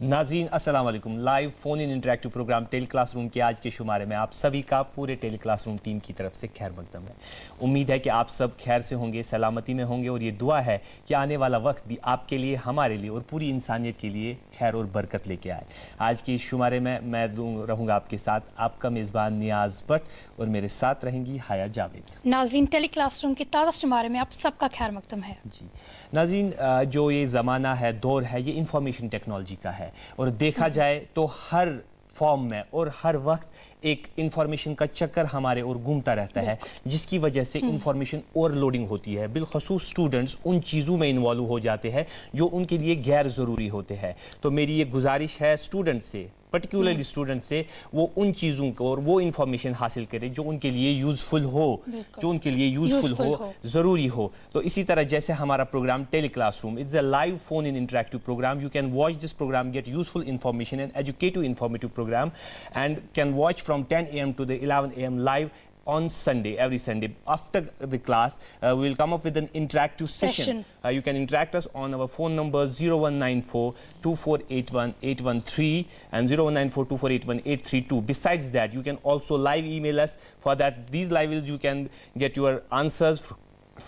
नाज़रीन अस्सलाम वालेकुम। Live phone in interactive programme tele class room के आज के शुमारे में आप सभी का पूरे टेली क्लास रूम टीम की तरफ से खैर मकदम है। उम्मीद है कि आप सब खैर से होंगे, सलामती में होंगे और ये दुआ है कि आने वाला वक्त भी आपके लिए, हमारे लिए और पूरी इंसानियत के लिए खैर और बरकत लेके आए। आज के इस शुमारे में मैं रहूँगा आपके साथ, आपका मेज़बान नियाज़ भट्ट, और मेरे साथ रहेंगी हाया जावेद। नाज़रीन टेली क्लास रूम के ताज़ा शुमारे में आप सबका खैर मकदम है। जी नाज़रीन, जो ये ज़माना है, दौर है, ये इंफॉर्मेशन टेक्नोलॉजी का है और देखा जाए तो हर फॉर्म में और हर वक्त एक इंफॉर्मेशन का चक्कर हमारे और घूमता रहता है, जिसकी वजह से इंफॉर्मेशन ओवरलोडिंग होती है। बिलखसूस स्टूडेंट्स उन चीज़ों में इन्वॉल्व हो जाते हैं जो उनके लिए गैर ज़रूरी होते हैं। तो मेरी ये गुजारिश है स्टूडेंट से, पर्टिकुलरली स्टूडेंट से, वो उन चीज़ों को और वो इंफॉर्मेशन हासिल करें जो उनके लिए यूज़फुल हो, जो उनके लिए यूज़फुल हो, ज़रूरी हो। तो इसी तरह जैसे हमारा programme tele class room is a live phone in interactive programme, you can watch this programme, get useful information and educative informative programme and can watch from 10 AM to the 11 AM live on Sunday, every Sunday. After the class, we will come up with an interactive session. You can interact us on our phone numbers 0194 2481 813 and 0194 2481 832. Besides that, you can also live email us. For that, these live emails you can get your answers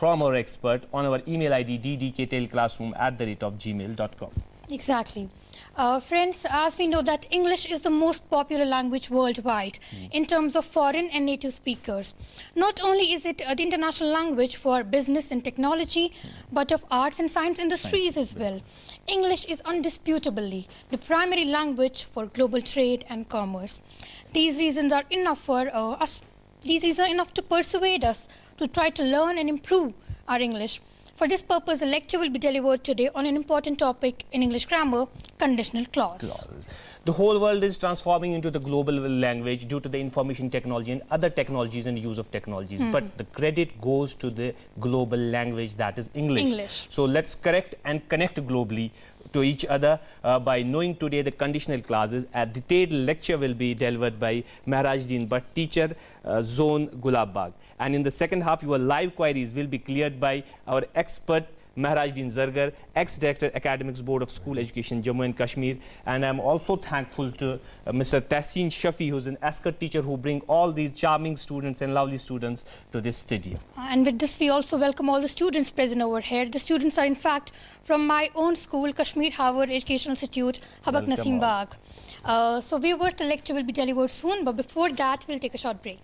from our expert on our email ID ddktelclassroom@gmail.com. Exactly. Friends, as we know that English is the most popular language worldwide in terms of foreign and native speakers. Not only is it the international language for business and technology, but of arts and science industries as well. English is undisputably the primary language for global trade and commerce. These reasons are enough for us. These reasons are enough to persuade us to try to learn and improve our English. For this purpose, a lecture will be delivered today on an important topic in English grammar, conditional clause. The whole world is transforming into the global language due to the information technology and other technologies and use of technologies. But the credit goes to the global language, that is English. So let's correct and connect globally to each other by knowing today the conditional clauses. A detailed lecture will be delivered by Mehraj-ud-din, Bhat, teacher, zone Gulabagh. And in the second half, your live queries will be cleared by our expert Mehraj-ud-din Zargar, ex-director Academics Board of School Education, Jammu and Kashmir. And I'm also thankful to Mr. Tahseen Shafi, who's an escort teacher who bring all these charming students and lovely students to this studio. And with this, we also welcome all the students present over here. The students are in fact from my own school, Kashmir Harvard Educational Institute, Habak Naseem Bagh. So viewers, the lecture will be delivered soon, but before that, we'll take a short break.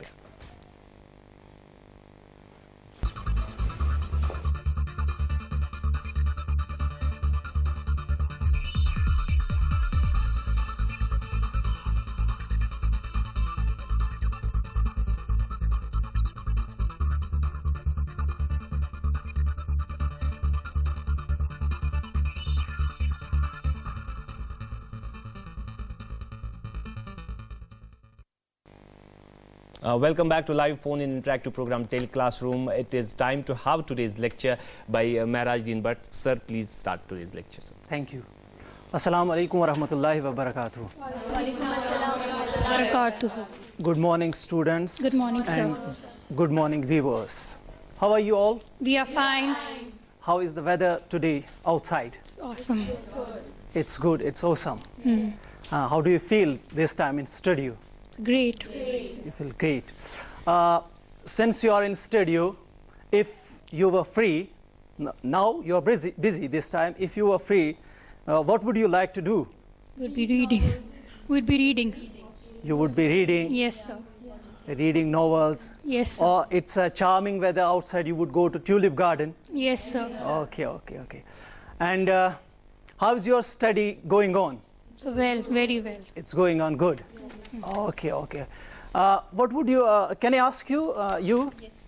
Welcome back to live phone in interactive program Tele Class Room. It is time to have today's lecture by Mehraj-ud-din Bhat. Sir, please start today's lecture, sir. Thank you. Assalamu alaikum wa rahmatullahi wa barakatuh. Good morning, students. Good morning, sir. And good morning, viewers. How are you all? We are fine. How is the weather today outside? It's awesome. It's good. It's awesome. How do you feel this time in studio? Great. You feel great. Since you are in studio, if you were free, now you are busy this time. If you were free, what would you like to do? We'll be reading. We'll be reading. You would be reading? Yes, sir. Reading novels? Yes, sir. Or it's a charming weather outside, you would go to Tulip Garden? Yes, sir. Okay. And how's your study going on? So well, very well. It's going on good. Okay. What would you, can I ask you, Yes.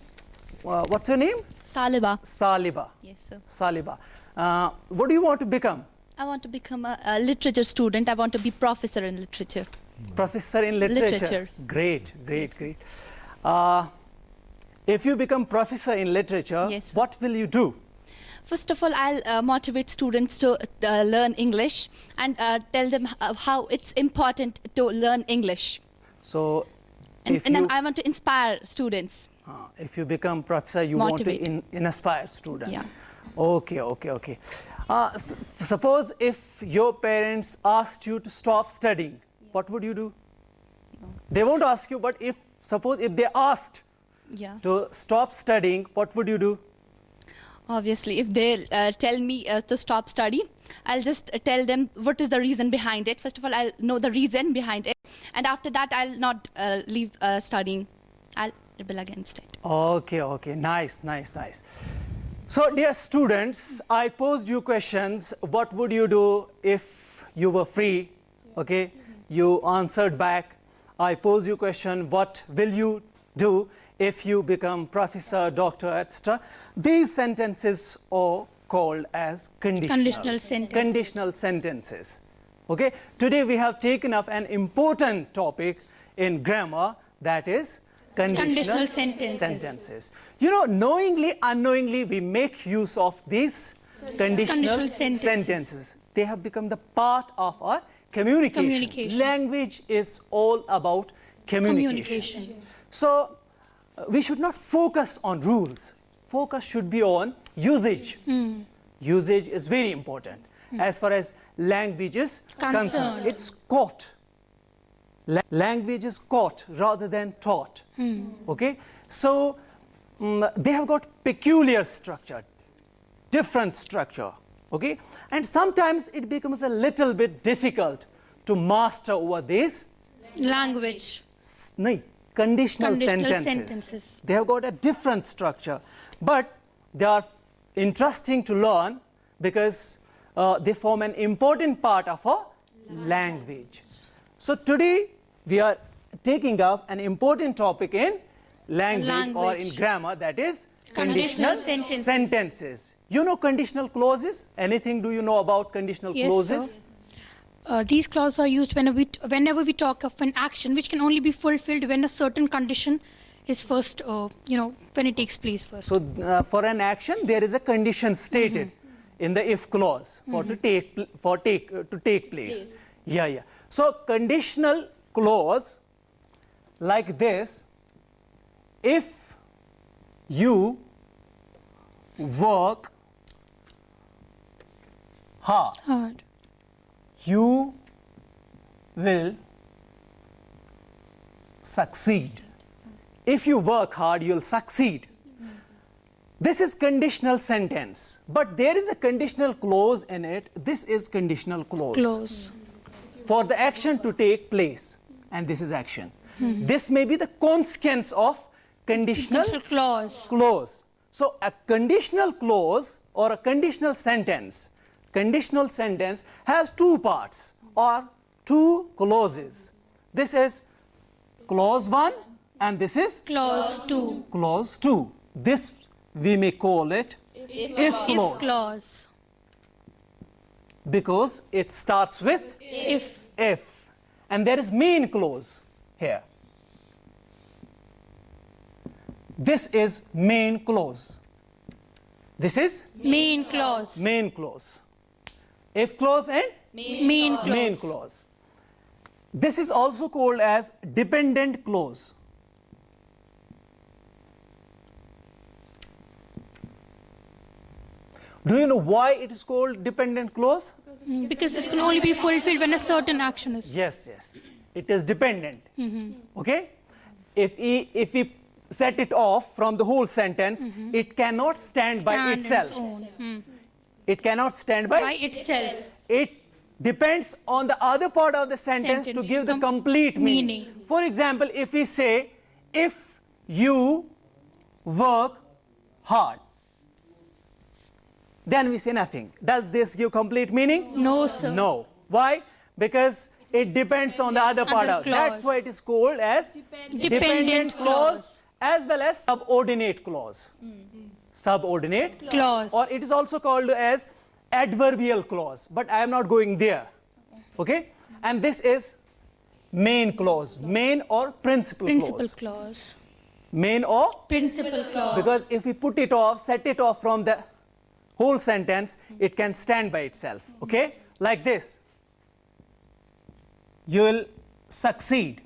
What's your name? Saliba. Saliba. Yes, sir. Saliba. What do you want to become? I want to become a literature student. I want to be professor in literature. Professor in literature. Great. If you become professor in literature, Yes. what will you do? First of all, I'll motivate students to learn English and tell them how it's important to learn English. So, And then I want to inspire students. if you become professor, you want to Motivate. inspire students. Yeah. Okay. Suppose if your parents asked you to stop studying, what would you do? They won't ask you, but suppose if they asked Yeah. to stop studying, what would you do? Obviously, if they tell me to stop study, I'll just tell them what is the reason behind it. First of all, I'll know the reason behind it. And after that, I'll not leave studying. I'll rebel against it. Okay, nice. So, dear students, I posed you questions. What would you do if you were free? Okay, you answered back. I pose you question, what will you do if you become professor, doctor, etc.? These sentences are called as Conditional sentences. Conditional sentences. Okay, today we have taken up an important topic in grammar, that is conditional sentences. You know, knowingly, unknowingly, we make use of these conditional sentences. They have become the part of our communication. Language is all about communication. So, we should not focus on rules. Focus should be on usage. Usage is very important. As far as language is concerned, it's caught. Language is caught rather than taught. Okay? So, they have got peculiar structure, different structure. Okay? And sometimes it becomes a little bit difficult to master over this language. No, conditional sentences. They have got a different structure, but they are interesting to learn because they form an important part of our language. So today we are taking up an important topic in language or in grammar, that is conditional sentences. You know conditional clauses? Anything do you know about conditional clauses? Sir. These clauses are used whenever we talk of an action which can only be fulfilled when a certain condition is first, when it takes place first. So for an action, there is a condition stated in the if clause to take place. Yeah. So conditional clause like this: if you work hard, you will succeed. If you work hard, you'll succeed. This is conditional sentence, but there is a conditional clause in it. This is conditional clause. For the action to take place, and this is action. This may be the consequence of conditional clause. So a conditional clause or a conditional sentence has two parts or two clauses. This is clause 1 and this is clause 2. Clause 2. This we may call it if clause. Because it starts with if. And there is main clause here. This is main clause. This is main clause. If clause and main clause. This is also called as dependent clause. Do you know why it is called dependent clause? Because it can only be fulfilled when a certain action is. Yes. It is dependent. Okay? If we set it off from the whole sentence, it cannot stand by itself. It cannot stand by itself. It depends on the other part of the sentence to give the complete meaning. For example, if we say, if you work hard, then we say nothing. Does this give complete meaning? No, sir. No. Why? Because it depends on the other part of it. That's why it is called as dependent clause as well as subordinate clause. Subordinate clause. Or it is also called as adverbial clause, but I am not going there. Okay? And this is main clause, main or principal clause. Main or principal clause. Because if we put it off, set it off from the whole sentence, it can stand by itself. Okay? Like this. You will succeed.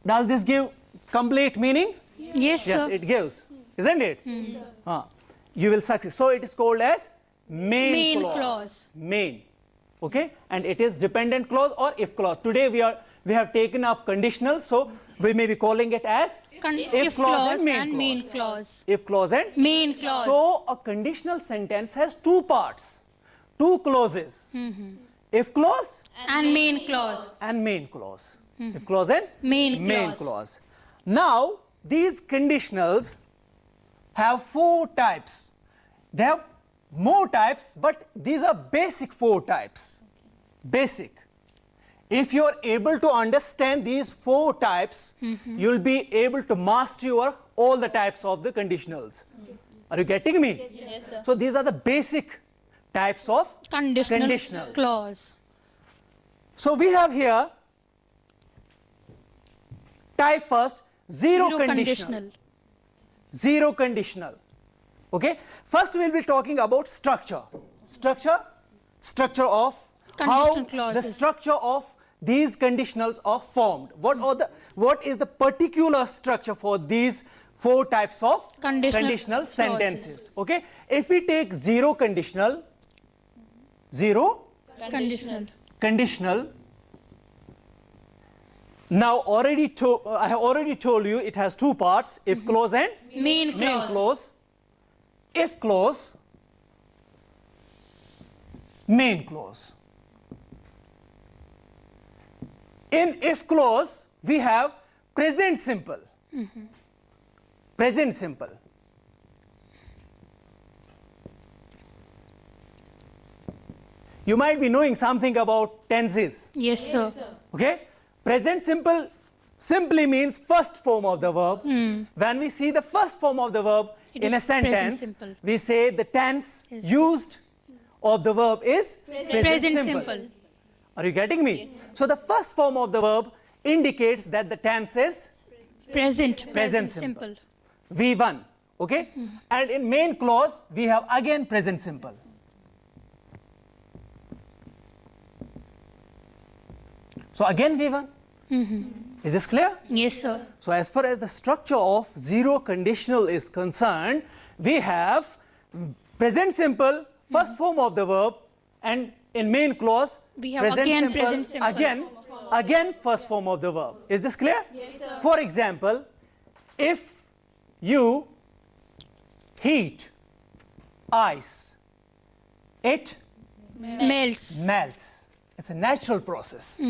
Does this give complete meaning? Yes, sir. Yes, it gives. Isn't it? You will succeed. So it is called as Main clause. Main. Okay, and it is dependent clause or if clause. Today we have taken up conditional, so we may be calling it as if clause and main clause. If clause and main clause. So a conditional sentence has two parts, two clauses. If clause and main clause. And main clause. If clause and main clause. Now these conditionals have four types. They have more types, but these are basic four types. Basic. If you are able to understand these four types, you'll be able to master all the types of the conditionals. Are you getting me? Yes, sir. So these are the basic types of conditional clause. So we have here type first, zero conditional. Zero conditional. Okay. First, we will be talking about structure. Structure of how the structure of these conditionals are formed. What is the particular structure for these four types of conditional sentences? Okay. If we take zero conditional, conditional. Now I have already told you it has two parts, if clause and main clause. If clause, main clause. In if clause, we have present simple. Present simple. You might be knowing something about tenses. Yes, sir. Okay? Present simple simply means first form of the verb. When we see the first form of the verb in a sentence, we say the tense used of the verb is present simple. Are you getting me? Yes. So the first form of the verb indicates that the tense is present simple. V1. Okay? And in main clause, we have again present simple. So again V1. Is this clear? Yes, sir. So as far as the structure of zero conditional is concerned, we have present simple, first form of the verb, and in main clause, we have present simple. Again first form of the verb. Is this clear? Yes, sir. For example, if you heat ice, it melts. It's a natural process.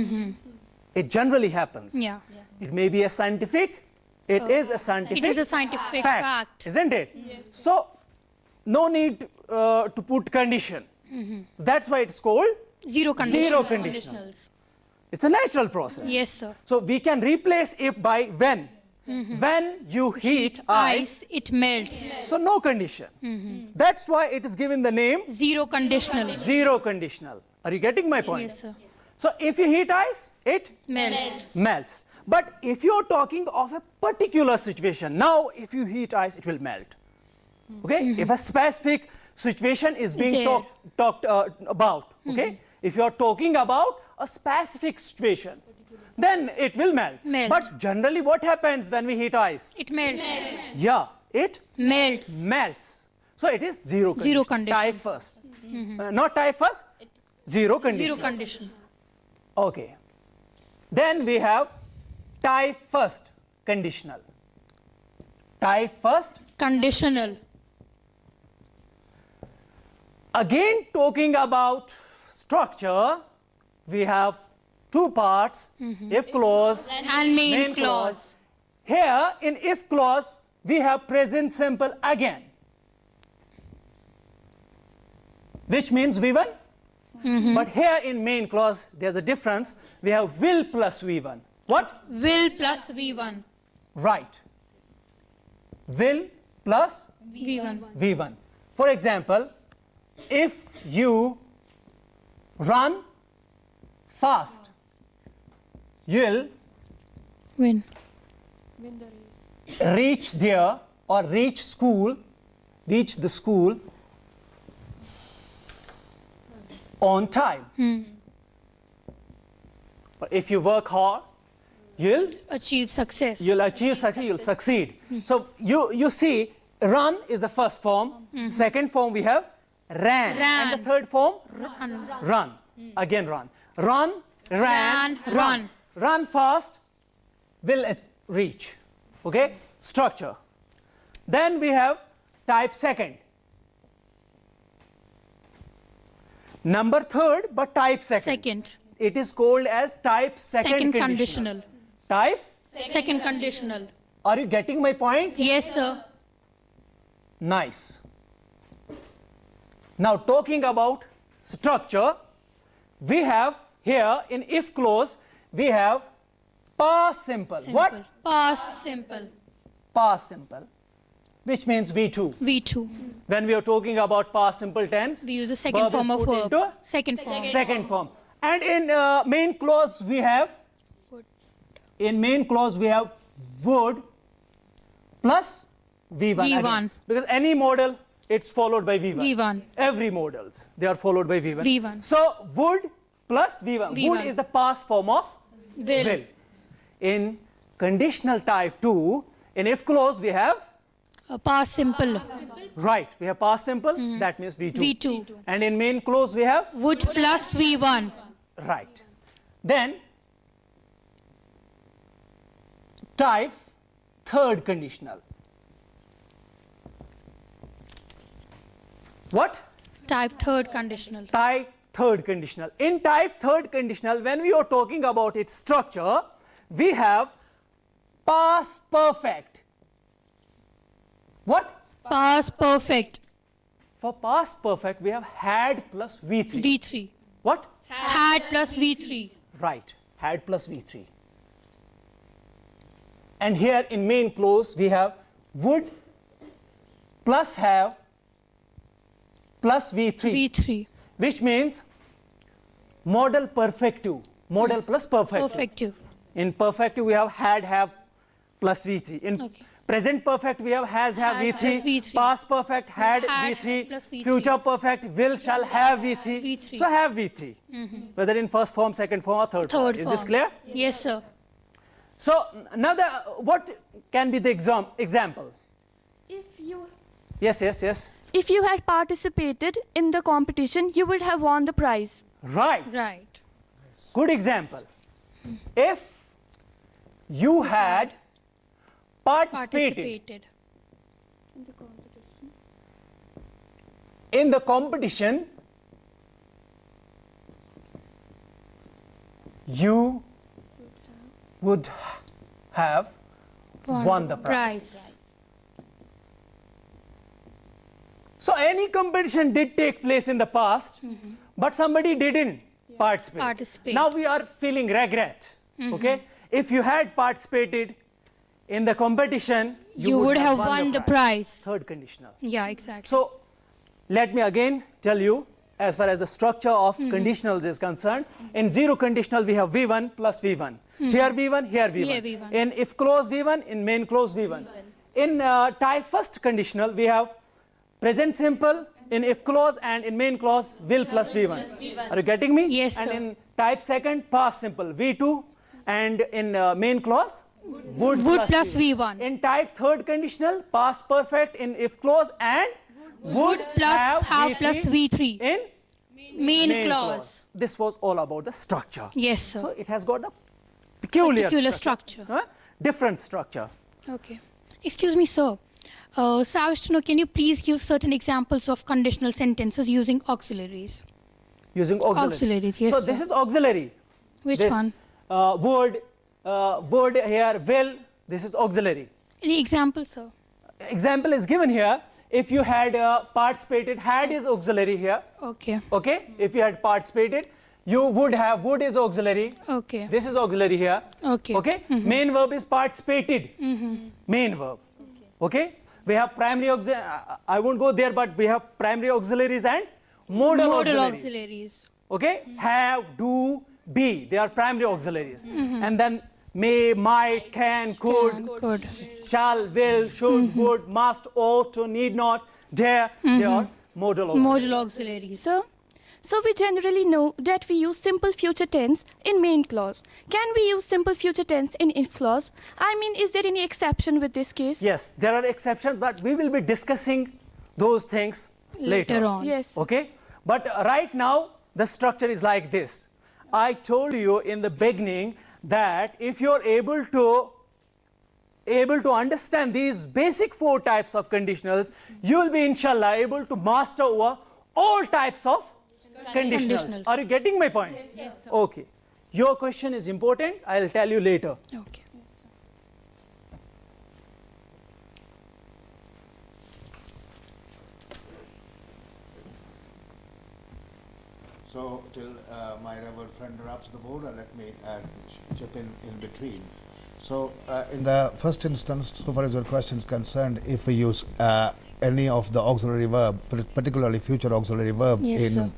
It generally happens. Yeah. It may be a scientific, it is a scientific fact. Isn't it? Yes. So, no need to put condition. So that's why it's called zero conditional. conditionals. It's a natural process. Yes, sir. So, we can replace if by when. When you heat ice, it melts. so no condition. That's why it is given the name Zero conditional. zero conditional. Are you getting my point? Yes, sir. So, if you heat ice, it Melts. But if you are talking of a particular situation, now if you heat ice, it will melt. Okay? If a specific situation is being talked about, okay? If you are talking about a specific situation, then it will melt. But generally, what happens when we heat ice? It melts. Yeah, it melts. So it is zero condition. Zero condition. Type first. Not type first, zero condition. Zero condition. Okay. Then we have type first conditional. Type first Conditional. Again, talking about structure, we have two parts, if clause And main clause. Here in if clause, we have present simple again, which means V1. But here in main clause, there's a difference. We have will plus V1. What? Will plus V1. Right. Will plus V1. For example, if you run fast, you'll reach there or reach the school on time. But if you work hard, you'll achieve success. You'll succeed. So you see, run is the first form. Second form we have ran. And the third form? Run. Again run. Run, ran, run. Run fast, will reach. Okay? Structure. Then we have type second. Number third, but type second. Second. It is called as type second Conditional. Type? Second conditional. Are you getting my point? Yes, sir. Nice. Now talking about structure, we have here in if clause, we have past simple. What? Past simple. Past simple, which means V2. V2. When we are talking about past simple tense, We use the second verb is form of put verb. into Second form. second form. And in main clause we have, in main clause we have would plus V1. V1. Again. Because any model, it's followed by V1. V1. Every models, they are followed by V1. V1. So would plus V1. V1. Would is the past form of Will. In conditional type 2, in if clause we have, Past simple. right, we have past simple, that means V2. V2. And in main clause we have, Would plus V1. right. Then type third conditional. What? Type third conditional. Type third conditional. In type third conditional, when we are talking about its structure, we have past perfect. What? Past perfect. For past perfect, we have had plus V3. V3. What? Had plus V3. Right, had plus V3. And here in main clause, we have would plus have plus V3. V3. Which means model perfective. Model plus perfective. Perfective. In perfective, we have had, have plus V3. In Okay. present perfect, we have has, have Has V3. plus V3. Past perfect, had, Had V3. plus V3. Future perfect, will, shall have V3. V3. So have V3. Whether in first form, second form, or third form. Third Is form. this clear? Yes, sir. So now what can be the example? Yes. If you had participated in the competition, you would have won the prize. Right. Right. Good example. If you had participated in the competition, you would have won the prize. So any competition did take place in the past, but somebody didn't participate. Now we are feeling regret. Okay? If you had participated in the competition, you would have won the prize. Third conditional. Yeah, exactly. So let me again tell you, as far as the structure of conditionals is concerned, in zero conditional we have V1 plus V1. Here V1, here V1. Here V1. In if clause V1, in main clause V1. In type first conditional we have present simple in if clause, and in main clause will plus V1. Are you getting me? Yes, And sir. in type second past simple V2, and in main clause would plus V1. In type third conditional past perfect in if clause, and would plus have V3 plus V3. in Main clause. This was all about the structure. Yes, sir. So it has got the peculiar structure. Different structure. Okay. Excuse me, sir. So I wish to know, can you please give certain examples of conditional sentences using auxiliaries? Using auxiliary. Auxiliaries, yes, So sir. this is auxiliary. Which This, one? Would here, will, this is auxiliary. Any example, sir? Example is given here. If you had participated, had is auxiliary here. Okay. Okay? If you had participated, you would have, would is auxiliary. Okay. This is auxiliary here. Okay. Okay? Main verb is participated. Main verb. Okay? We have primary auxiliary. I won't go there, but we have primary auxiliaries and modal auxiliaries. Okay? Have, do, be. They are primary auxiliaries. And then may, might, can, could, shall, will, should, would, must, ought, to, need not, dare. They are modal auxiliaries. Modal auxiliaries. So we generally know that we use simple future tense in main clause. Can we use simple future tense in if clause? I mean, is there any exception with this case? Yes, there are exceptions, but we will be discussing those things Later on. Yes. Okay? But right now, the structure is like this. I told you in the beginning that if you're able to understand these basic 4 types of conditionals, you will be, inshallah, able to master over all types of conditionals. Are you getting my point? Yes, sir. Okay. Your question is important. I'll tell you later. Okay. So till my revered friend wraps the board, let me chip in between. So in the first instance, so far as your question is concerned, if we use any of the auxiliary verb, particularly future auxiliary verb Yes, in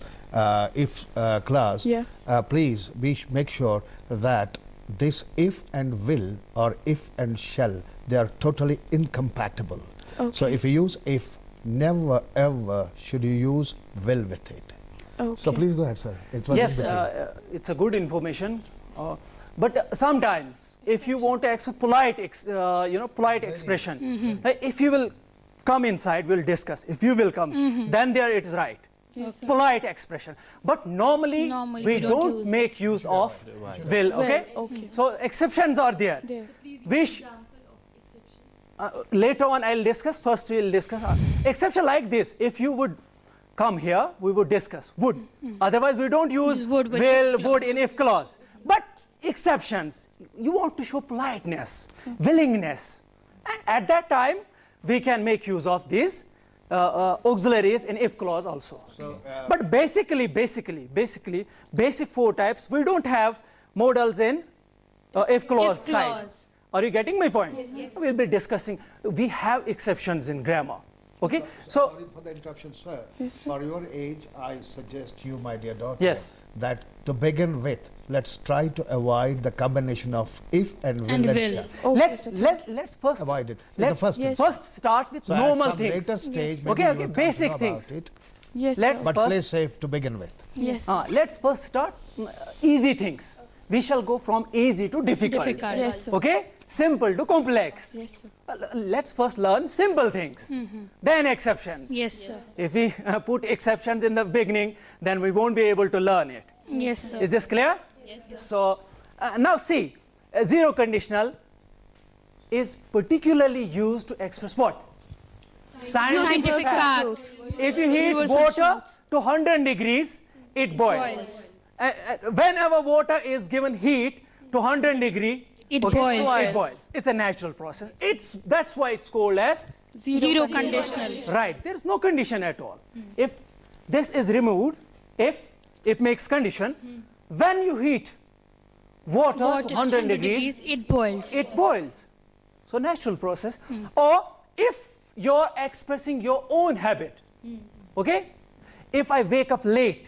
if clause, Yeah. please make sure that this if and will or if and shall, they are totally incompatible. So Okay. if you use if, never ever should you use will with it. Okay. So please go ahead, sir. It was Yes, in between. it's a good information. But sometimes, if you want to polite expression, if you will come inside, we'll discuss. If you will come, then there it is right. Yes, sir. Polite expression. But normally we don't make use of will. Okay. Okay. So exceptions are there. There. Which later on I'll discuss. First we'll discuss exception like this. If you would come here, we would discuss would. Otherwise, we don't use Would with will, if would in if clause. But exceptions, you want to show politeness, willingness. And at that time, we can make use of these auxiliaries in if clause also. So, But basically, basic 4 types, we don't have modals in if clause If side. clause. Are you getting my point? Yes. We'll be discussing. We have exceptions in grammar. Okay, so sorry for the interruption, sir. For your age, I suggest you, my dear daughter, Yes. that to begin with, let's try to avoid the combination of if and will. And will. shall. Okay, let's sir. let's first Avoid it. In the Let's first Yes. first start with So at normal some things. later stage, maybe Okay, you okay, will come to basic know things. about it. Yes, Let's sir. But play first safe to begin with. Yes. let's first start easy things. We shall go from easy to difficult. Difficult. Yes, sir. Okay, simple to complex. Yes, sir. Let's first learn simple things, then exceptions. Yes, sir. If we put exceptions in the beginning, then we won't be able to learn it. Yes, sir. Is this clear? Yes, sir. So now see, zero conditional is particularly used to express what? Scientific facts. If you heat Universal water truths. to 100 degrees, it boils. Boils. Whenever water is given heat to 100 degree, It boils. It boils. It's a natural process. That's why it's called as Zero conditional. right. There's no condition at all. If this is removed, if it makes condition, when you heat water Water to 100 degrees, it boils. it boils. So natural process. Or if you're expressing your own habit, okay? If I wake up late,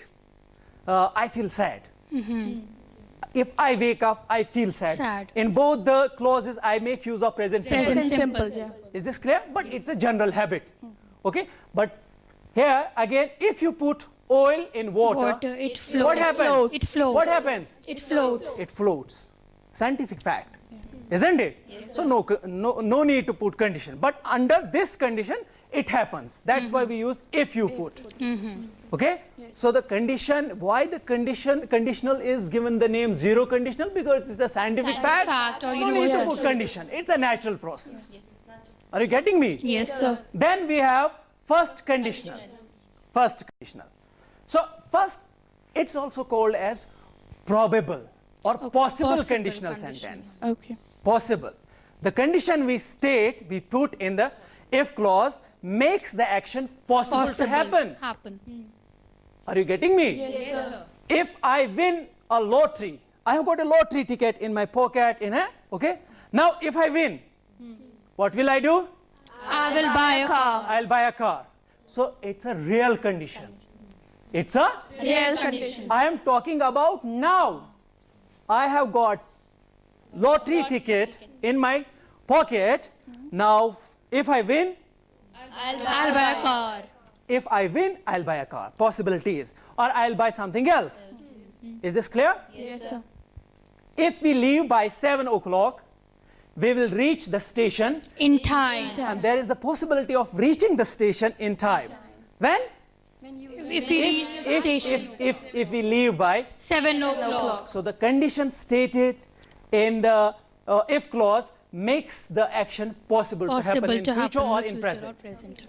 I feel sad. If I wake up, I feel sad. Sad. In both the clauses, I make use of present simple. Present Simple. simple. Yeah. Is this clear? But it's a general habit. Okay? But here again, if you put oil in water, It floats. what happens? It floats. What happens? It floats. It floats. Scientific fact. Isn't it? So no need to put condition. But under this condition, it happens. That's why we use if you put. Okay? So the condition, why the conditional is given the name zero conditional? Because it's a scientific fact. or No need to universal put condition. It's a natural process. Are you getting me? Yes, sir. Then we have first conditional. First conditional. So first, it's also called as probable or possible conditional sentence. Okay. Possible. The condition we state, we put in the if clause, makes the action possible to happen. Are you getting me? Yes, sir. If I win a lottery, I have got a lottery ticket in my pocket, okay? Now, if I win, what will I do? I will buy a car. I'll buy a car. So it's a real condition. It's a Real condition. I am talking about now. I have got lottery ticket in my pocket. Now, if I win, I'll buy a car. if I win, I'll buy a car. Possibility is. Or I'll buy something else. Is this clear? Yes, sir. If we leave by 7 o'clock, we will reach the station, In time. and there is the possibility of reaching the station in time. When? If we reach the station. If we leave by 7 o'clock. So the condition stated in the if clause makes the action possible to happen in future or in present.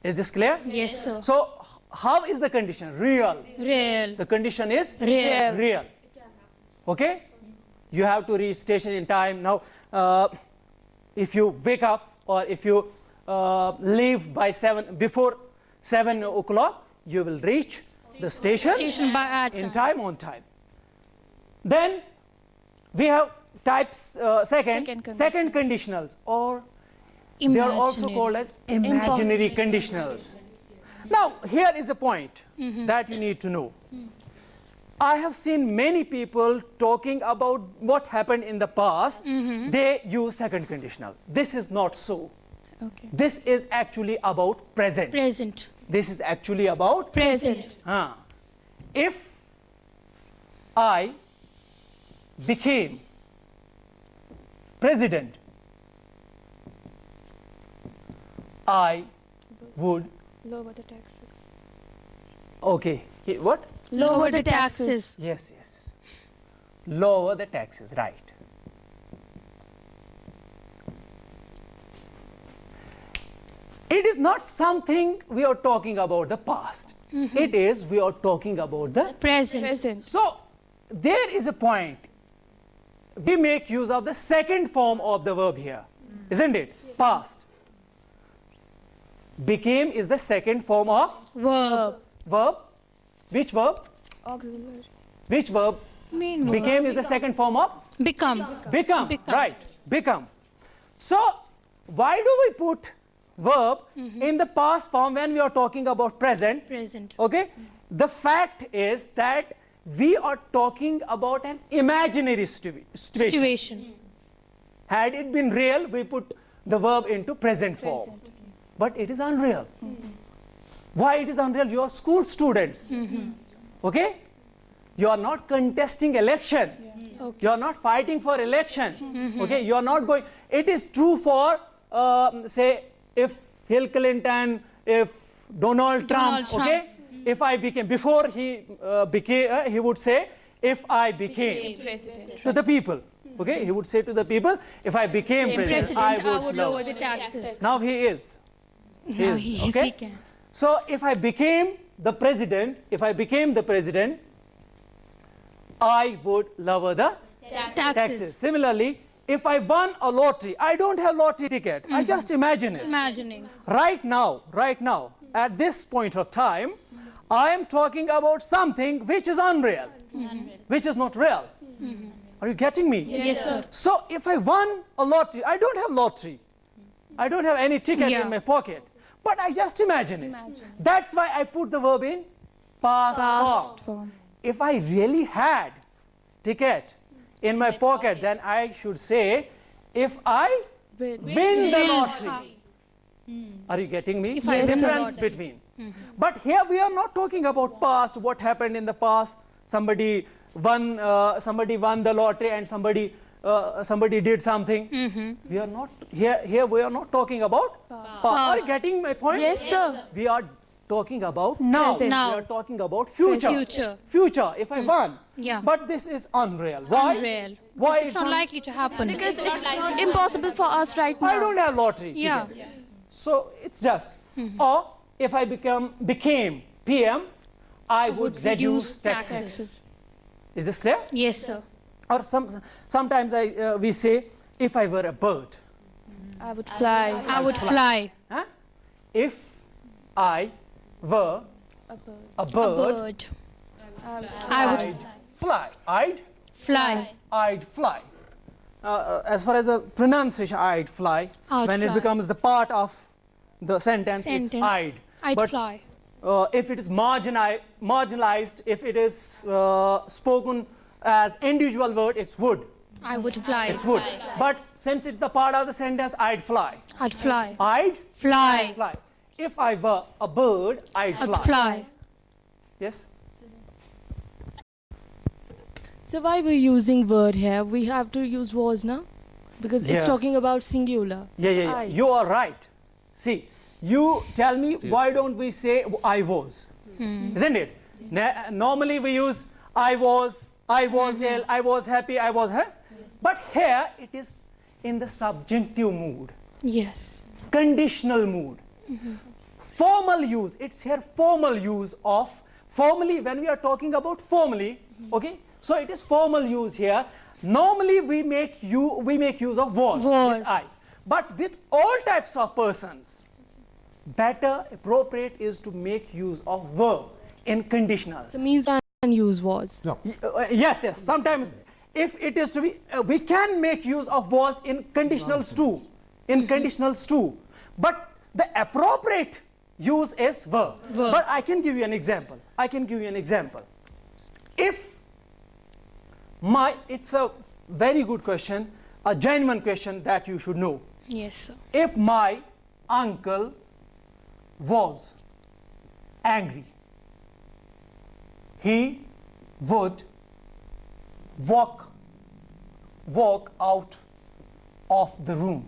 Is this clear? Yes, sir. So how is the condition? Real. Real. The condition is Real. real. Okay? You have to reach station in time. Now, if you wake up or if you leave by before 7 o'clock, you will reach the station in time, on time. Then we have types second conditionals, or they are also called as imaginary conditionals. Now here is a point that you need to know. I have seen many people talking about what happened in the past. They use second conditional. This is not so. Okay. This is actually about present. Present. This is actually about Present. If I became president, I would Lower the taxes. okay. What? Lower the taxes. Yes, yes. Lower the taxes, right. It is not something we are talking about the past. It is we are talking about the Present. Present. So there is a point. We make use of the second form of the verb here, isn't it? Past. Became is the second form of Verb. verb. Which verb? Auxiliary. Which verb? Main verb. Became is the second form of Become. become. Right. Become. So why do we put verb in the past form when we are talking about present? Present. Okay. The fact is that we are talking about an imaginary situation. Had it been real, we put the verb into present form. But it is unreal. Why it is unreal? You are school students. Okay? You are not contesting election. Okay. You are not fighting for election. Okay? You are not going. It is true for, say, if Hillary Clinton, if Donald Trump. Okay? If I became, before he became, he would say, if I became President. to the people. Okay? He would say to the people, if I became president, I would lower the taxes. Now he is. Now he is. Okay? He can. So if I became the president, I would lower the taxes. Similarly, if I won a lottery, I don't have lottery ticket. I just imagine it. Imagining. Right now, at this point of time, I am talking about something which is unreal, which is not real. Are you getting me? Yes, sir. So if I won a lottery, I don't have lottery. I don't have any ticket in my pocket. But I just imagine it. That's why I put the verb in past form. If I really had ticket in my pocket, then I should say, if I win the lottery. Are you getting me? If I win the Difference lottery. between. But here we are not talking about past, what happened in the past. Somebody won the lottery and somebody did something. We are not here we are not talking about past. Are you getting my point? Yes, sir. We are talking about now. Present. Now. We are talking about future. Future, if I won. Yeah. But this is unreal. Why? Unreal. Why It's not likely to happen. Because it's impossible for us right now. I don't have lottery Yeah. ticket. So it's just. Or if I became PM, I would reduce taxes. Is this clear? Yes, sir. Or sometimes we say, if I were a bird. I would fly. I would fly. Huh? If I were a bird, I would fly. fly. I'd fly. As far as the pronunciation, I'd fly. I'd When it fly. becomes the part of the sentence, it's I'd. I'd But fly. if it is marginalized, if it is spoken as individual word, it's would. I would fly. It's would. But since it's the part of the sentence, I'd fly. I'd fly. I'd Fly. fly. If I were a bird, I'd I'd fly. fly. Yes? So why we're using word here? We have to use was now? Because Yes. it's talking about singular. Yeah. I. You are right. See, you tell me, why don't we say I was? Isn't it? Normally we use I was ill, I was happy, I was happy. But here it is in the subjunctive mood, Yes. conditional mood. Formal use, it's here formal use of, formally when we are talking about formally, okay? So it is formal use here. Normally we make use of was, Was. with I. But with all types of persons, better, appropriate is to make use of were in conditionals. So means we can use was. No. Yes, yes. Sometimes if it is to be, we can make use of was in conditionals too. In conditionals too. But the appropriate use is were. But I can give you an example. If it's a very good question, a genuine question that you should know. Yes, sir. If my uncle was angry, he would walk out of the room.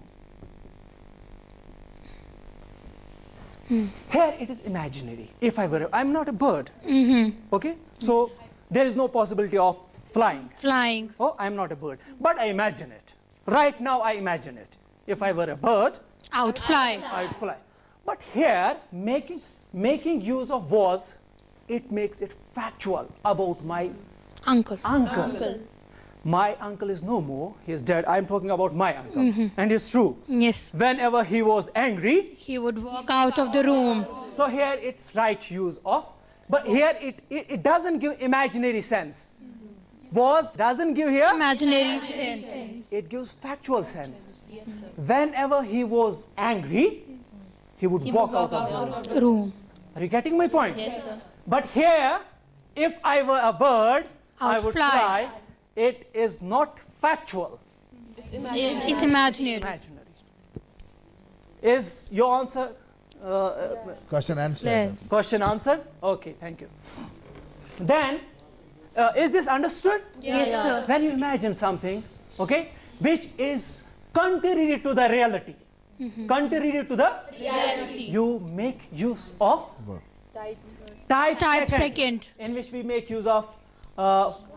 Here it is imaginary. If I'm not a bird. Okay? So there is no possibility of flying. Flying. Oh, I'm not a bird. But I imagine it. Right now I imagine it. If I were a bird, Out, fly. I'd fly. But here, making use of was, it makes it factual about my Uncle. uncle. My uncle is no more. He is dead. I'm talking about my uncle. And it's true. Yes. Whenever he was angry, He would walk out of the room. so here it's right use of. But here it doesn't give imaginary sense. Was doesn't give here. Imaginary sense. It gives factual sense. Whenever he was angry, he would walk out of the room. Room. Are you getting my point? Yes, sir. But here, if I were a bird, I would fly. It is not factual. It's imaginary. Imaginary. Is your answer? Question answered. Yes. Question answered? Okay, thank you. Then, is this understood? Yes, sir. When you imagine something, okay, which is contrary to the reality, contrary to the reality, you make use of type second. in which we make use of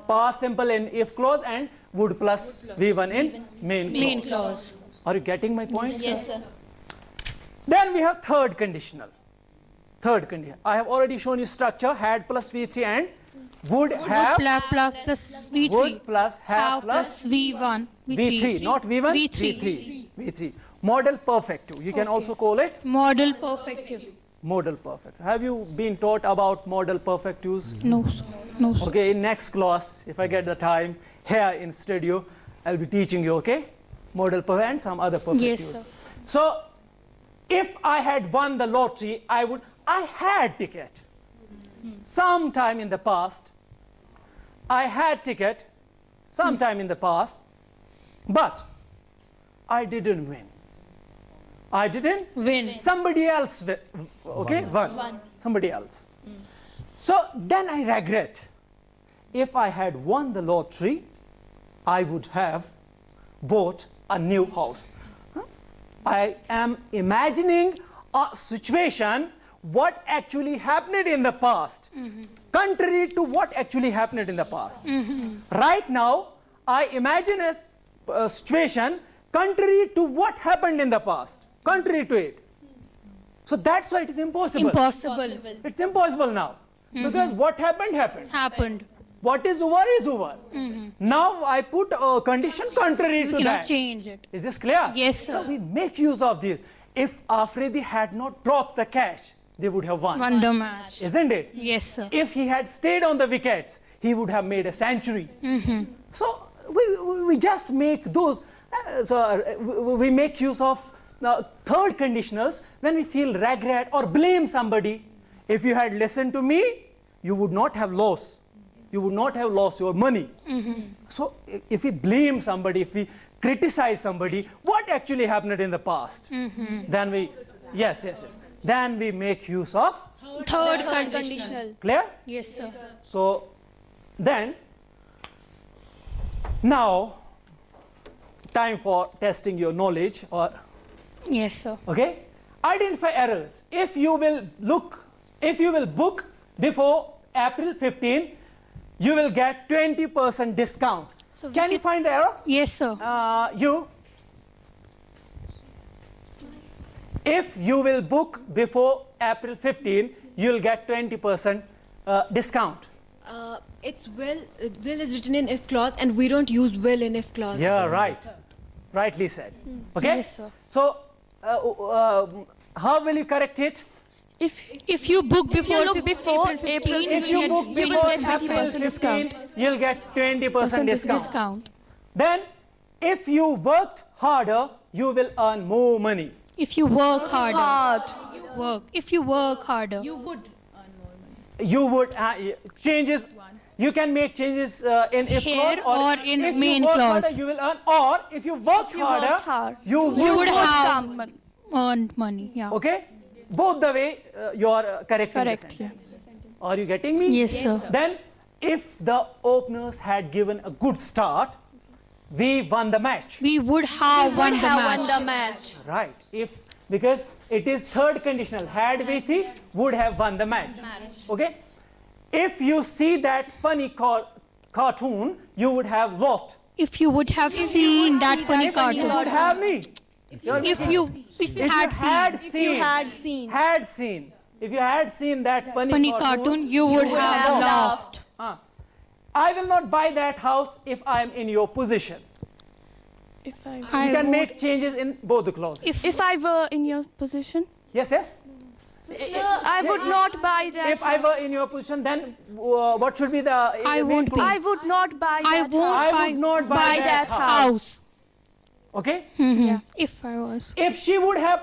past simple in if clause and would plus V1 in main clause. clause. Are you getting my point? Yes, sir. Then we have third conditional. Third condition. I have already shown you structure, had plus V3 and would have Plus V3. would plus have plus V1. V3, not V1, V3. V3. Model perfective. You can also call it Model perfective. model perfect. Have you been taught about model perfectives? No, sir. No, sir. Okay, in next class, if I get the time, here in studio, I'll be teaching you, okay? Model perfect and some other perfectives. Yes, sir. So, if I had won the lottery, I had ticket. Sometime in the past, I had ticket sometime in the past, but I didn't win. I didn't Win. Somebody else, won. Somebody else. So then I regret. If I had won the lottery, I would have bought a new house. I am imagining a situation, what actually happened in the past, contrary to what actually happened in the past. Right now, I imagine a situation contrary to what happened in the past. Contrary to it. So that's why it is impossible. Impossible. It's impossible now. Because what happened, happened. Happened. What is over is over. Now I put a condition contrary We to cannot that. change it. Is this clear? Yes, sir. So we make use of this. If Afridi had not dropped the catch, they would have won. Won the match. Isn't it? Yes, sir. If he had stayed on the wickets, he would have made a century. So we just make those, we make use of third conditionals when we feel regret or blame somebody. If you had listened to me, you would not have lost. You would not have lost your money. So if we blame somebody, if we criticize somebody, what actually happened in the past? Then we, yes. Then we make use of Third conditional. clear? Yes, sir. So then, now, time for testing your knowledge or, Yes, sir. okay? Identify errors. If you will book before April 15, you will get 20% discount. So we Can you could- find the error? Yes, sir. If you will book before April 15, you'll get 20% discount. It's will. Will is written in if clause, and we don't use will in if clause. Yeah, right. Rightly said. Okay? Yes, sir. So, how will you correct it? If you book before, look before April April 15, If you book you will before get April 20% 15, discount. you'll get 20% discount. discount. Then, if you worked harder, you will earn more money. If you work harder. Hard. If you work harder. You would changes. You can make changes in if Here clause, or in if main you work clause. harder, you will earn. Or if you work You worked harder, hard. you You would have Some- earned money. Yeah. Okay, both the way you are correcting the Correct. sentence. Are you getting me? Yes, sir. Then, if the openers had given a good start, we won the match. We would have won the match. Right. Because it is third conditional. Had we three, would have won the match. Okay. If you see that funny cartoon, you would have laughed. If you would have seen that funny You cartoon. would have me. If you had seen If you had seen that funny cartoon, you would have laughed. I will not buy that house if I am in your position. If I I You can would- make changes in both the clauses. If I were in your position, Yes. I would not buy that. If I were in your position, then what should be the I main won't be. clause? I would not buy I that. won't I would not buy that house. Okay? Yeah. If I was. If she would have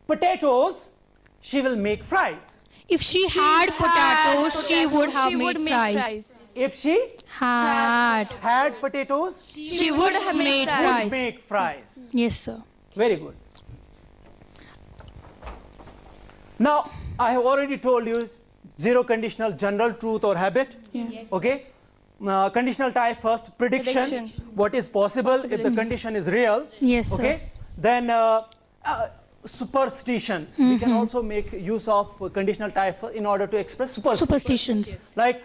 potatoes, she will make fries. If she had potatoes, she would have made fries. If she had potatoes, She would have made would fries. make fries. Yes, sir. Very good. Now, I have already told you zero conditional, general, truth or habit. Yes. Okay? Conditional type first, prediction. What is possible if the condition is real. Yes, sir. Okay? Then superstitions. We can also make use of conditional type in order to express Superstitions. Like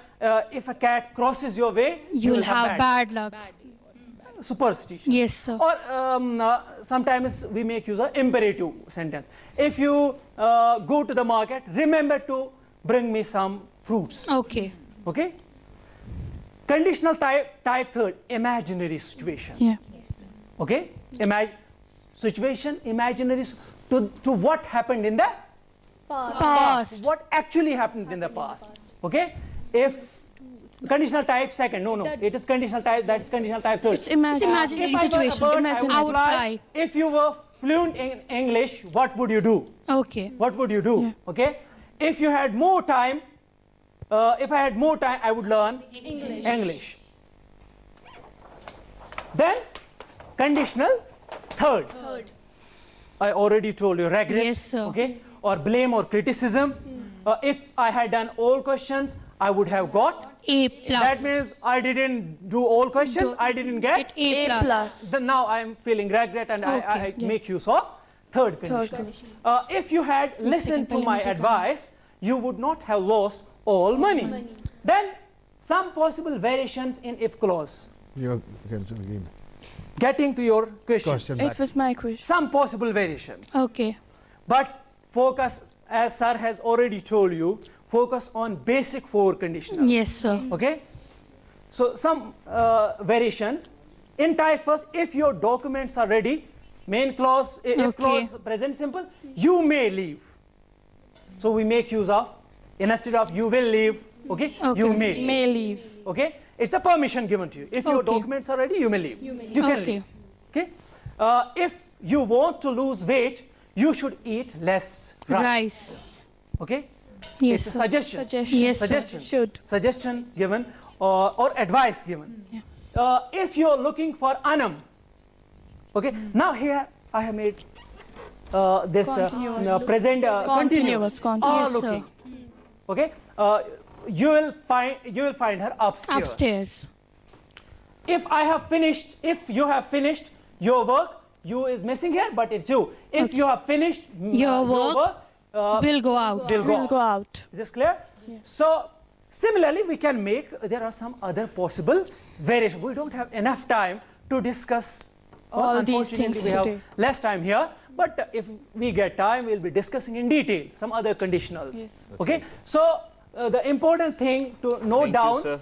if a cat crosses your way, You will have bad luck. Superstition. Yes, sir. Or sometimes we make use of imperative sentence. If you go to the market, remember to bring me some fruits. Okay. Okay? Conditional type third, imaginary situation. Yeah. Okay? Situation, imaginary to what happened in the Past. what actually happened in the past. Okay? If conditional type second, no, it is conditional type, that is conditional type third. It's imaginary. If I were a situation. bird, I would fly. If you were fluent in English, what would you do? Okay. What would you do? Okay? If you had more time, if I had more time, I would learn English. Then, conditional third. I already told you, regret. Yes, sir. Okay? Or blame or criticism. If I had done all questions, I would have got. A plus. That means I didn't do all questions, I didn't get. A plus. Then now I am feeling regret and I Okay. make use of third condition. If you had listened to my advice, you would not have lost all money. Then some possible variations in if clause. You can again. Getting to your question. It was my question. Some possible variations. Okay. But focus, as sir has already told you, focus on basic four conditionals. Yes, sir. Okay? So some variations. In type first, if your documents are ready, main clause, if Okay. clause present simple, you may leave. So we make use of, instead of you will leave, okay? You Okay. may. May leave. Okay? It's a permission given to you. If your Okay. documents are ready, you may leave. You can Okay. leave. Okay? If you want to lose weight, you should eat less rice. Okay? Yes, It's a sir. suggestion. Yes, sir. Suggestion. Should. Suggestion given or advice given. If you're looking for anam, okay, now here I have made this present continuous. Continuous. Are Yes, sir. looking. Okay, you will find her upstairs. Upstairs. If you have finished your work, you is missing here, but it's you. If you have finished Your work, will We'll go out. will We'll go out. Is this clear? So similarly, we can make, there are some other possible variations. We don't have enough time to discuss All these unfortunately, things we have today. less time here, but if we get time, we'll be discussing in detail some other conditionals. Yes. Okay, so the important thing to note down. Sir.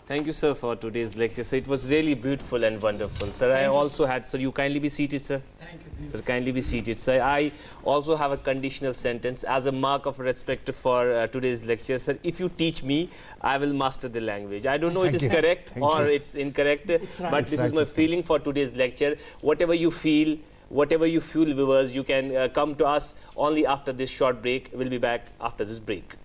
Thank you, sir, for today's lecture. Sir, it was really beautiful and wonderful. Sir, I also had, sir, you kindly be seated, sir. Thank you. Sir, kindly be seated. Sir, I also have a conditional sentence as a mark of respect for today's lecture. Sir, if you teach me, I will master the language. I don't know it is correct or it's incorrect, right. but this is my feeling for today's lecture. Whatever you feel, viewers, you can come to us only after this short break. We'll be back after this break.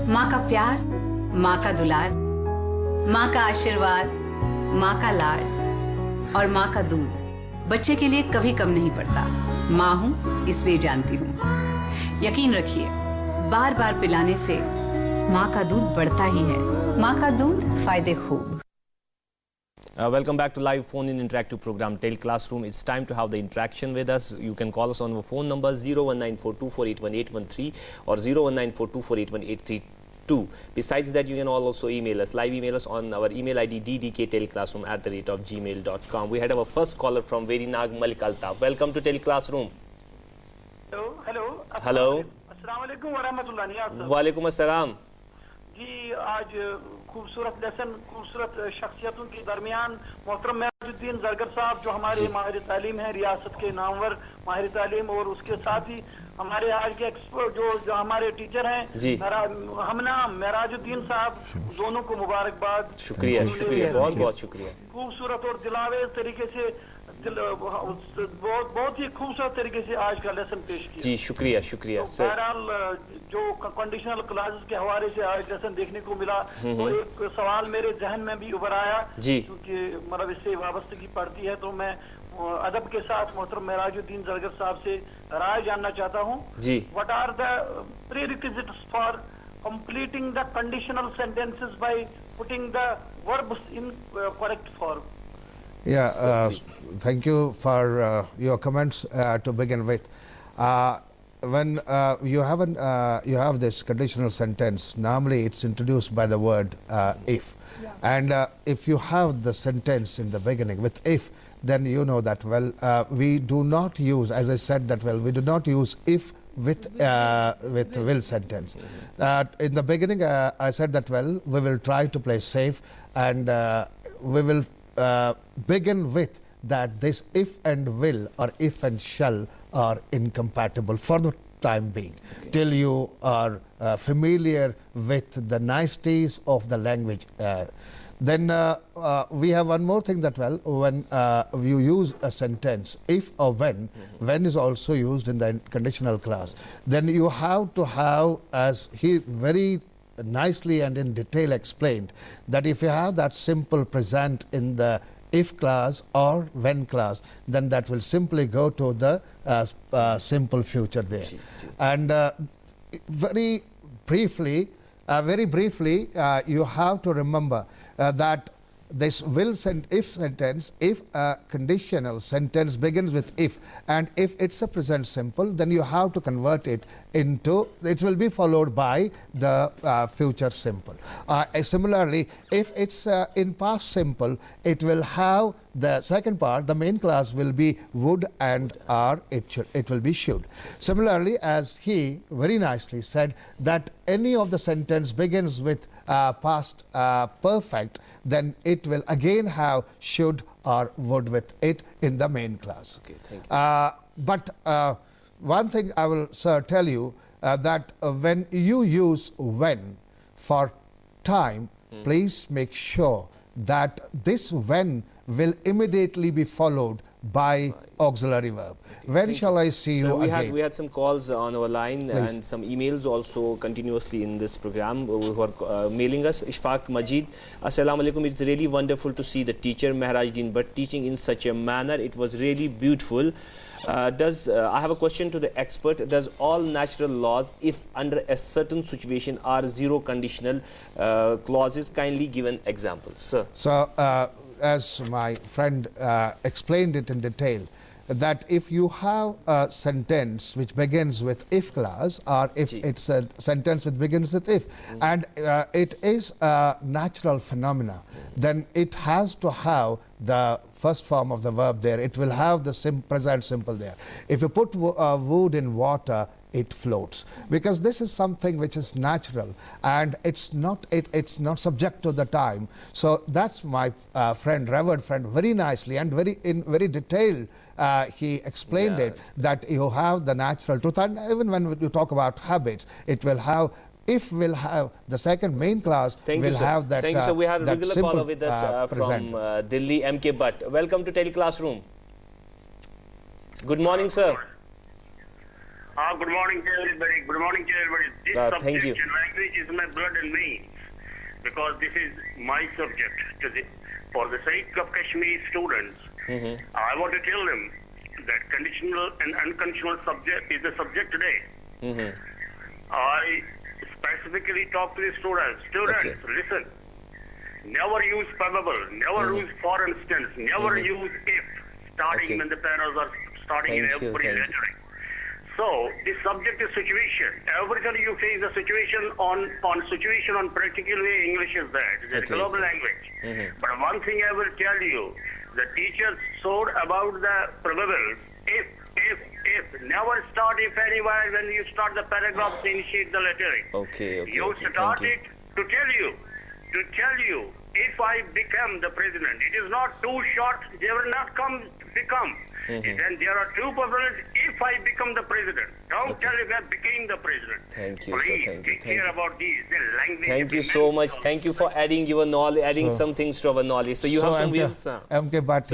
माँ का प्यार, माँ का दुलार, माँ का आशीर्वाद, माँ का लाड और माँ का दूध बच्चे के लिए कभी कम नहीं पड़ता। माँ हूँ इसलिए जानती हूँ। यकीन रखिए, बार बार पिलाने से माँ का दूध बढ़ता ही है। माँ का दूध फायदे खूब। Welcome back to live phone-in interactive program Tele Class Room. It's time to have the interaction with us. You can call us on our phone numbers 01942481813 or 01942481832. Besides that, you can also email us, live email us on our email ID ddktteleclassroom@gmail.com. We had our first caller from Verinag Malik Altaf. Welcome to Tele Class Room. Hello. Hello. Assalamu alaikum wa rahmatullah. Walaikum assalam. जी आज खूबसूरत lesson खूबसूरत शख्सियतों के दरमियान मोहतरम मेहराज-उद-दिन जरगर साहब जो हमारे माहिर तालीम हैं, रियासत के नामवर माहिर तालीम, और उसके साथ ही हमारे आज के एक्सपर्ट जो हमारे टीचर हैं हमना मेहराज-उद-दिन साहब, दोनों को मुबारकबाद। शुक्रिया, बहुत बहुत शुक्रिया। खूबसूरत और दिलावेज तरीके से बहुत ही खूबसूरत तरीके से आज का लेसन पेश किया। जी शुक्रिया सर। बहरहाल जो कंडीशनल क्लासेस के हवाले से आज लेसन देखने को मिला, तो एक सवाल मेरे जहन में भी उभर आया, क्योंकि मतलब इससे वाबस्तगी पड़ती है, तो मैं अदब के साथ मोहतरम मेहराज-उद-दिन जरगर साहब से राय जानना चाहता हूँ। What are the prerequisites for completing the conditional sentences by putting the verbs in correct form? Yeah, thank you for your comments to begin with. When you have this conditional sentence, normally it's introduced by the word if. And if you have the sentence in the beginning with if, then you know that well, we do not use, as I said that well, we do not use if with will sentence. In the beginning, I said that well, we will try to play safe, and we will begin with that this if and will or if and shall are incompatible for the time being, till you are familiar with the niceties of the language. Then we have one more thing that well, when you use a sentence, if or when is also used in the conditional clause, then you have to have, as he very nicely and in detail explained, that if you have that simple present in the if clause or when clause, then that will simply go to the simple future there. And very briefly, you have to remember that this if sentence, if a conditional sentence begins with if, and if it's a present simple, then you have to convert it into, it will be followed by the future simple. Similarly, if it's in past simple, it will have the second part, the main clause will be would and are, it will be should. Similarly, as he very nicely said, that any of the sentence begins with past perfect, then it will again have should or would with it in the main clause. Okay, thank you. But one thing I will, sir, tell you that when you use when for time, please make sure that this when will immediately be followed by auxiliary verb. When shall I see you again? We had some calls on our line Please. and some emails also continuously in this program who are mailing us. Ishfaq Majid, Assalamu alaikum. It's really wonderful to see the teacher Mehraj-ud-din Bhat teaching in such a manner. It was really beautiful. I have a question to the expert. Does all natural laws, if under a certain situation, are zero conditional clauses? Kindly give an example, sir. So, as my friend explained it in detail, that if you have a sentence which begins with if clause, or if it's a sentence which begins with if, and it is a natural phenomena, then it has to have the first form of the verb there. It will have the present simple there. If you put wood in water, it floats, because this is something which is natural and it's not subject to the time. So that's my revered friend, very nicely and very detailed. He explained it, that you have the natural truth, and even when you talk about habits, it will have. If we'll have the second main clause, we'll have that. Thank you, sir. We have a regular simple, caller with us from Delhi, MK Bhat. Welcome to Tele Class Room. Good morning, sir. Good morning to everybody. Good morning to everybody. This subject thank you. and language is my blood and veins, because this is my subject. For the sake of Kashmiri students, I want to tell them that conditional and unconditional subject is the subject today. I specifically talk to the students. Listen. Never use probable. Never use for instance. Never use if. Starting when the parents are starting in every lettering. So this subject is situation. Every time you face the situation on practical way, English is that. It's a global language. But one thing I will tell you, the teachers showed about the probables. If. Never start if anywhere when you start the paragraph to initiate the lettering. You start it to tell you, if I become the president. It is not too short. They will not become. Then there are two possibilities. If I become the president, don't tell if I became the president. Thank you, Please, sir. Thank you. take care about these. The language. Thank you so much. Thank you for adding your knowledge, adding some things to our knowledge. So you have some views, sir. MK Bhat,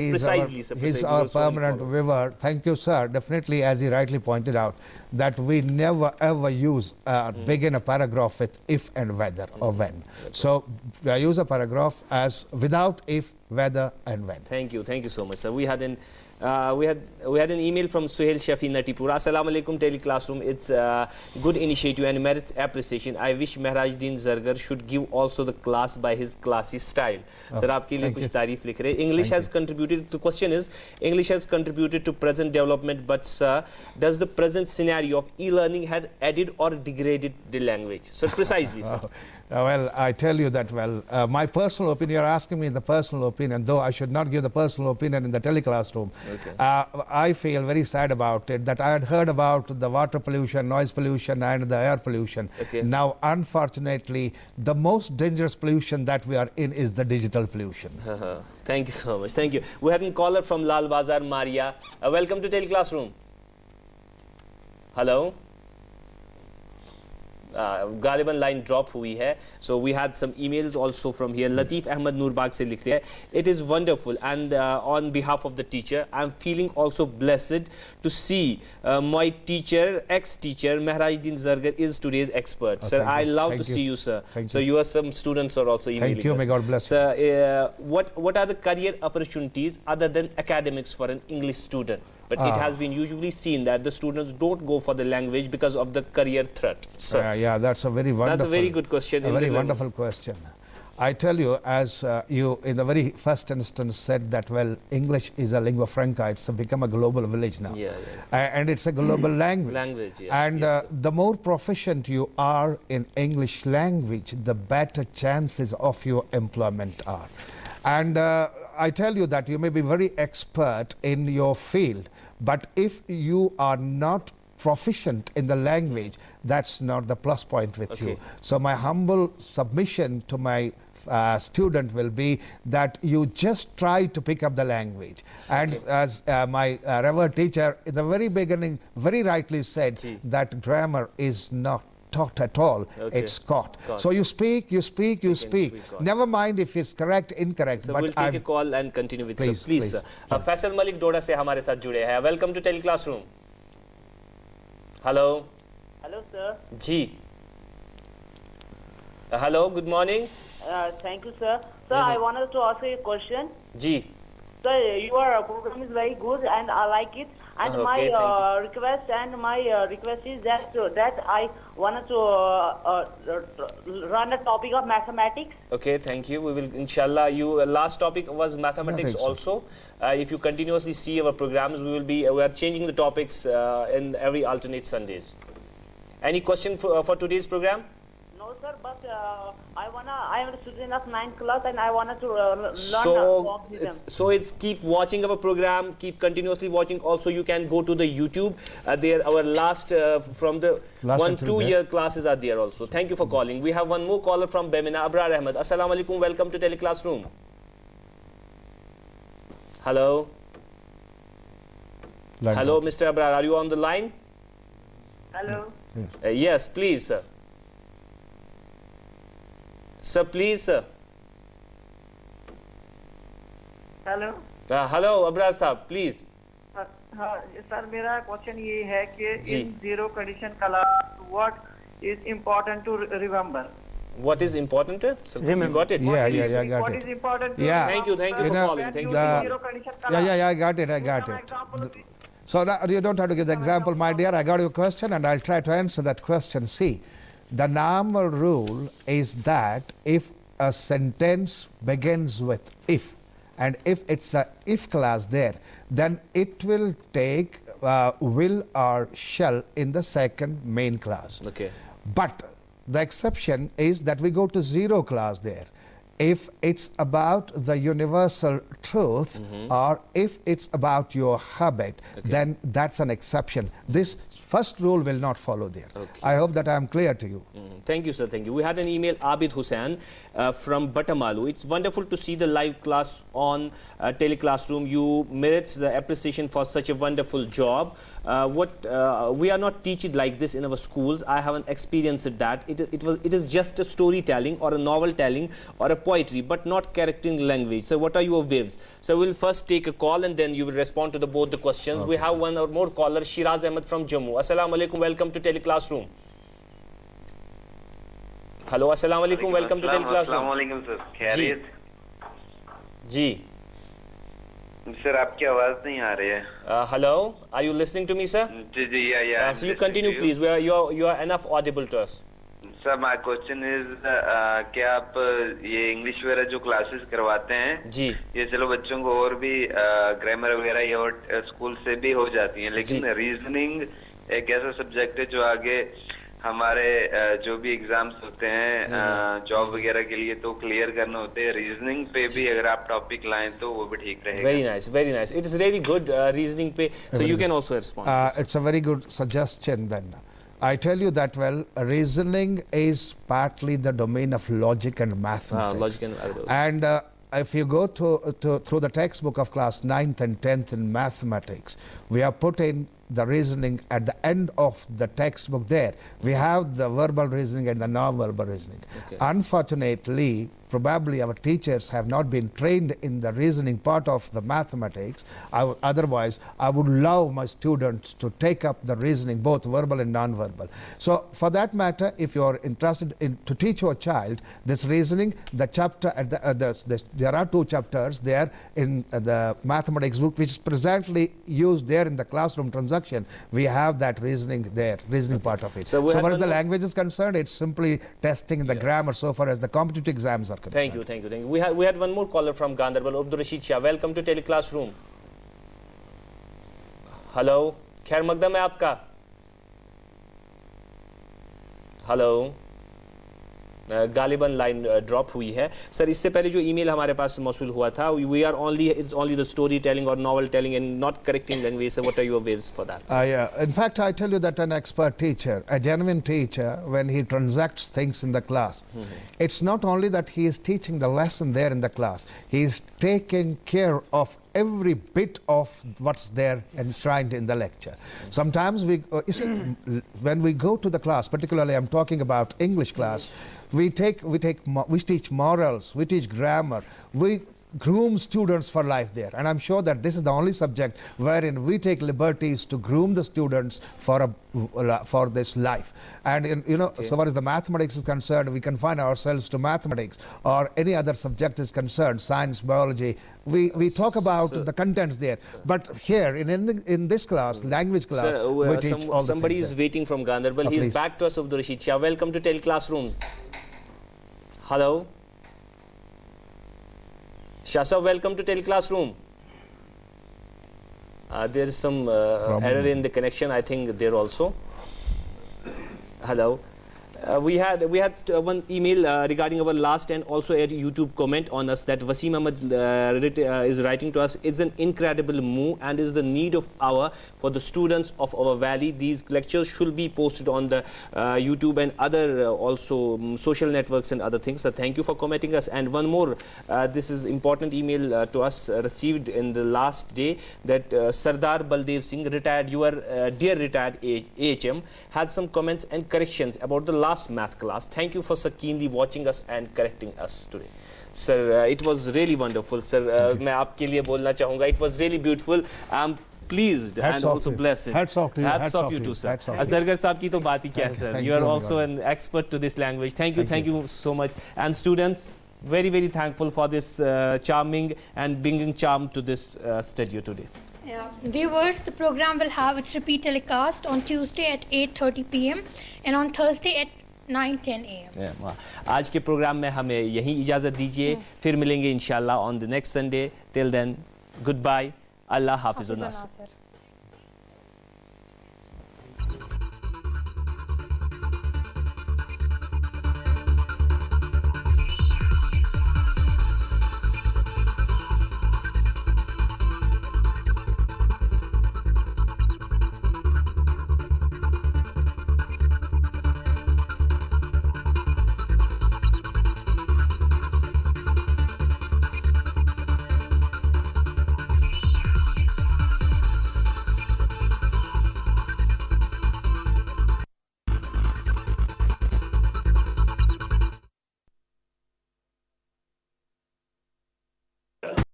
he's our permanent viewer. Thank you, sir. Definitely, as he rightly pointed out, that we never ever use begin a paragraph with if and whether or when. So use a paragraph as without if, whether and when. Thank you so much, sir. We had an email from Suhail Shafi Natipura. Assalamu alaikum Tele Class Room. It's a good initiative and merits appreciation. I wish Mehraj-ud-din Zargar should give also the class by his classy style. Sir, आपके लिए कुछ तारीफ लिख रहे. English has contributed. The question is, English has contributed to present development, but sir, does the present scenario of e-learning had added or degraded the language? Sir, precisely, sir. Well, I tell you that, my personal opinion, you're asking me the personal opinion, though I should not give the personal opinion in the Tele Class Room. I feel very sad about it, that I had heard about the water pollution, noise pollution and the air pollution. Now, unfortunately, the most dangerous pollution that we are in is the digital pollution. Thank you so much. Thank you. We had a caller from Lal Bazar, Maria. Welcome to Tele Class Room. Hello. गालिबन line drop हुई है. So we had some emails also from here. Latif Ahmed Nurbag से लिख रहे हैं, it is wonderful and on behalf of the teacher I am feeling also blessed to see my teacher, ex-teacher Mehraj-ud-din Zargar is today's expert. Sir, I love to see you, sir. So you are some students are also emailing us. Thank you, may God bless you. Sir, what are the career opportunities other than academics for an English student? But it has been usually seen that the students don't go for the language because of the career threat. Yeah, that's a very wonderful. That's a very good question. A very wonderful question. I tell you, as you in the very first instance said that, well, English is a lingua franca. It's become a global village now. And it's a global language. And the more proficient you are in English language, the better chances of your employment are. And I tell you that you may be very expert in your field, but if you are not proficient in the language, that's not the plus point with you. So my humble submission to my student will be that you just try to pick up the language. And as my revered teacher in the very beginning very rightly said, that grammar is not taught at all. Okay. It's caught. Caught. So you speak, you speak, you speak. be caught. Never mind if it's correct, incorrect. So but we'll take a call and continue with Please, sir. Please, please. sir. Faisal Malik Doda से हमारे साथ जुड़े हैं. Welcome to Tele Class Room. Hello. Hello, sir. जी. Hello. Good morning. Thank you, sir. Sir, I wanted to ask you a question. जी. Sir, your program is very good and I like it. And Okay, my thank request is that I wanted to run a topic of mathematics. Okay, thank you. We will, inshallah. Your last topic was mathematics also. If you continuously see our programs, we are changing the topics in every alternate Sundays. Any question for today's program? No, sir, but I am a student of 9th class and I wanted to learn algorithm. So it's keep watching our program, keep continuously watching. Also, you can go to the YouTube. There, our last from the Last 1-2 year classes are there also. Thank you for calling. We have one more caller from Bemina, Abrar Ahmed. Assalamu alaikum. Welcome to Tele Class Room. Hello. Hello, Mr. Abrar. Are you on the line? Hello. Yes, please, sir. Sir, please, sir. Hello. Hello, Abrar Sahab, please. Sir, मेरा question ये है कि in zero condition class, what is important to remember? What is important? So you got it? Yeah, Please. I got What it. is important to Yeah. Thank you for calling. Thank you for calling. zero condition class? Yeah, I got it. So now you don't have to give the example, my dear. I got your question and I'll try to answer that question. See, the normal rule is that if a sentence begins with if, and if it's a if clause there, then it will take will or shall in the second main clause. Okay. But the exception is that we go to zero clause there. If it's about the universal truth or if it's about your habit, then that's an exception. This first rule will not follow there. Okay. I hope that I am clear to you. Thank you, sir. Thank you. We had an email, Abid Hussain from Batamalu. It's wonderful to see the live class on Tele Class Room. You merits the appreciation for such a wonderful job. We are not teaching like this in our schools. I haven't experienced that. It is just a storytelling or a novel telling or a poetry, but not charactering language. So what are your views? So we'll first take a call and then you will respond to both the questions. Okay. We have one or more caller, Shiraz Ahmed from Jammu. Assalamu alaikum. Welcome to Tele Class Room. Hello, assalamu alaikum. Welcome to Tele Class Room. Assalamu alaikum, sir. खैरियत? जी. Sir, आपकी आवाज नहीं आ रही है. Hello, are you listening to me, sir? Ji, yeah. So you continue, please. You are enough audible to us. Sir, my question is, क्या आप ये English वगैरह जो क्लासेस करवाते हैं जी, ये चलो बच्चों को और भी ग्रामर वगैरह ये और स्कूल से भी हो जाती हैं, लेकिन रीजनिंग एक ऐसा सब्जेक्ट है जो आगे हमारे जो भी एग्जाम्स होते हैं जॉब वगैरह के लिए तो क्लियर करने होते हैं. रीजनिंग पे भी अगर आप टॉपिक लाएं तो वो भी ठीक रहेगा. Very nice, very nice. It is really good reasoning पे. So you can also respond. It's a very good suggestion then. I tell you that, well, reasoning is partly the domain of logic and mathematics. Logic and and if you go through the textbook of class 9th and 10th in mathematics, we have put in the reasoning at the end of the textbook there. We have the verbal reasoning and the non-verbal reasoning. Okay. Unfortunately, probably our teachers have not been trained in the reasoning part of the mathematics. Otherwise, I would love my students to take up the reasoning, both verbal and non-verbal. So for that matter, if you are interested in to teach your child this reasoning, the chapter at there are 2 chapters there in the mathematics book, which is presently used there in the classroom transaction. We have that reasoning there, reasoning part of it. So far as the language is concerned, it's simply testing the grammar so far as the competitive exams are concerned. Thank you. We had one more caller from Gandarbal, Abdul Rashid Shah. Welcome to Tele Class Room. Hello, खैर मकदम है आपका. Hello. गालिबन line drop हुई है sir. इससे पहले जो email हमारे पास मौसूल हुआ था, we are only the story telling और novel telling and not correcting language, what are your ways for that? In fact, I tell you that an expert teacher, a genuine teacher, when he transacts things in the class, it's not only that he is teaching the lesson there in the class, he is taking care of every bit of what's there enshrined in the lecture. Sometimes you see, when we go to the class, particularly I'm talking about English class, we teach morals, we teach grammar, we groom students for life there, and I'm sure that this is the only subject wherein we take liberties to groom the students for this life. And so far as the mathematics is concerned, we confine ourselves to mathematics, or any other subject is concerned, science, biology, we talk about the contents there. But here in this class, language class, we teach all the somebody things is there. waiting from Ganderbal. He's Please. back to us, Abdul Rashid Shah. Welcome to Tele Class Room. Hello. Shah sir, welcome to Tele Class Room. There is some error in the connection, I think, there also. Hello. We had one email regarding our last and also a YouTube comment on us that Wasim Ahmed is writing to us. It's an incredible move and is the need of hour for the students of our valley. These lectures should be posted on the YouTube and other also social networks and other things. So thank you for commenting us. And one more, this is important email to us received in the last day that Sardar Baldev Singh, retired, your dear retired AHM, had some comments and corrections about the last math class. Thank you for so keenly watching us and correcting us today. Sir, it was really wonderful. Sir, मैं आपके लिए बोलना चाहूँगा. It was really beautiful. I'm pleased and also blessed. Hats off to you. Hats off you too, sir. Zargar साहब की तो बात ही क्या है, sir. You are also an expert to this language. Thank you so much. And students, very, very thankful for this charming and bringing charm to this studio today. Yeah. Viewers, the program will have its repeat telecast on Tuesday at 8:30 p.m. and on Thursday at 9:10 a.m. आज के programme में हमें यहीं इजाज़त दीजिए. फिर मिलेंगे इंशाल्लाह on the next Sunday. Till then, goodbye. Allah Hafiz.